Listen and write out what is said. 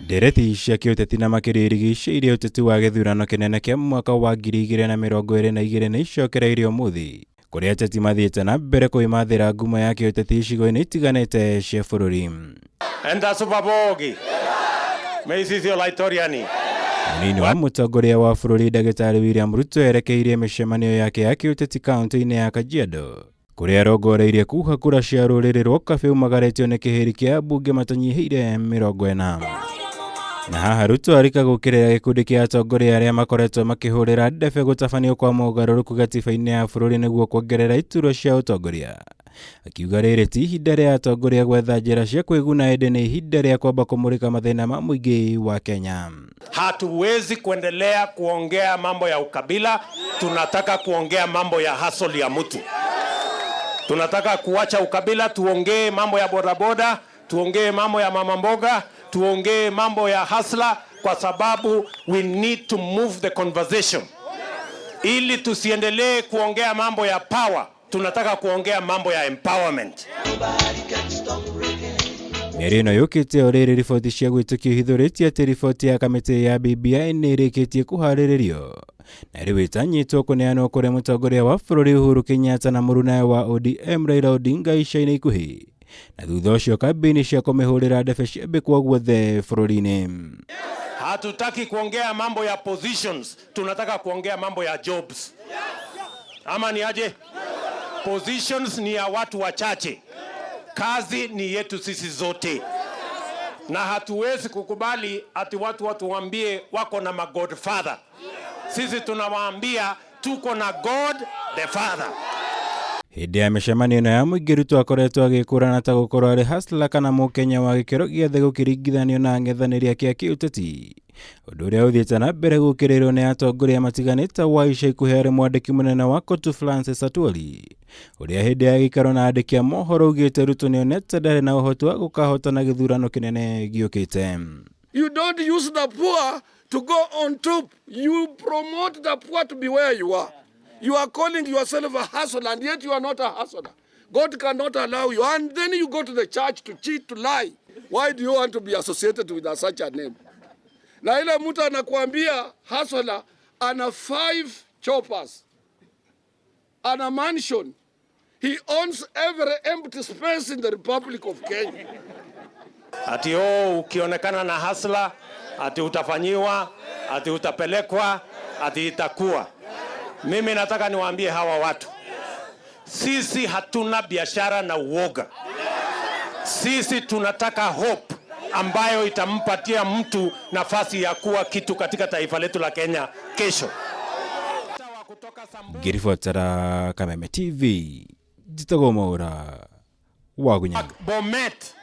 Ndereti cia kiũteti na makĩria irigicĩirie ũteti wa gĩthurano kĩnene kĩa mwaka wa 2022 nĩ icokereirio ũmũthĩ, kũrĩa ateti mathiĩte na mbere kwĩmathĩra ngumo ya kiũteti icigo-inĩ itiganĩte cia bũrũri. Mũnini wa mũtongoria wa bũrũri Ndagĩtarĩ William Ruto erekeirie mĩcemanio yake ya kiũteti kaunti-inĩ ya Kajiado, kũrĩa arongoreirie kuha kura cia rũrĩrĩ rwa Kabiũ magaretio nĩ kĩhĩri kĩa mbunge matanyihĩire 40. Na haha Ruto arika gũkĩrĩra gĩkundi kĩa atongoria arĩa makoretwo makĩhũrĩra ndebe gũtabanio kwa mogarũrũku gatiba-inĩ ya bũrũri nĩguo kuongerera iturwa cia ũtongoria. Akiuga rĩrĩ ti ihinda rĩa atongoria gwetha njĩra cia kwĩguna, ĩndĩ nĩ ihinda rĩa kwamba kũmũrĩka mathĩna ma mũingĩ wa Kenya. Hatuwezi kuendelea kuongea mambo ya ukabila, tunataka kuongea mambo ya hustle ya mtu. Tunataka kuacha ukabila, tuongee mambo ya bodaboda, tuongee mambo ya mama mboga, tuongee mambo ya hustler, kwa sababu we need to move the conversation. Ili tusiendelee kuongea mambo ya power, tunataka kuongea mambo ya empowerment. Mĩario ĩno yũkĩte o rĩrĩ riboti cia gwĩtĩkio ihithũrĩtie atĩ riboti ya kamĩtĩ ya BBI nĩ ĩrĩkĩtie kũharĩrĩrio na rĩu ĩtanyĩtwo kũneanwo kũrĩ mũtongoria wa bũrũri Uhuru Kenyatta na mũrũnawe wa ODM Raila Odinga ica-inĩ ikuhĩ, na thutha ũcio kambĩini cia kũmĩhũrĩra ndebe ciambĩkwo guothe bũrũri-inĩ. Hatutaki kuongea mambo ya positions, tunataka kuongea mambo ya jobs. Ama ni aje? Positions ni ya watu wachache, kazi ni yetu sisi zote, na hatuwezi kukubali ati watu waambie wako na godfather. Sisi tunawaambia tuko na God the Father. Hĩndĩ ya mĩcemanio ĩno ya mũingĩ Ruto akoretwo agĩkũrana ta gũkorwo arĩ hustler kana mũkenya wa gĩkĩro gĩothe gũkĩringithanio na ang'ethanĩri ake a kĩũteti, ũndũ ũrĩa ũthiĩte na mbere gũkĩrĩrwo nĩ atongoria matiganĩte wa ica ikuhĩ harĩ mwandĩki mũnene wa Kotu Francis Atwoli, ũrĩa hĩndĩ ya gĩikaro na andĩki a mohoro augĩte Ruto nĩonete ndarĩ na ũhoti wa gũkahotana gĩthurano kĩnene gĩũkĩte. You don't use the poor to go on top. You promote the poor to be where you are. You are calling yourself a hustler, and yet you are not a hustler. God cannot allow you. And then you go to the church to cheat, to lie. Why do you want to be associated with such a name? Na ile mtu anakuambia hustler ana 5 choppers, ana mansion. He owns every empty space in the Republic of Kenya. Ati ukionekana na hustler, ati utafanyiwa, ati utapelekwa, ati itakuwa. Mimi nataka niwaambie hawa watu, sisi hatuna biashara na uoga. Sisi tunataka hope ambayo itampatia mtu nafasi ya kuwa kitu katika taifa letu la Kenya kesho. Ngiribotera Kameme TV, Jitagwo Mwaura, Wagunya. Bomet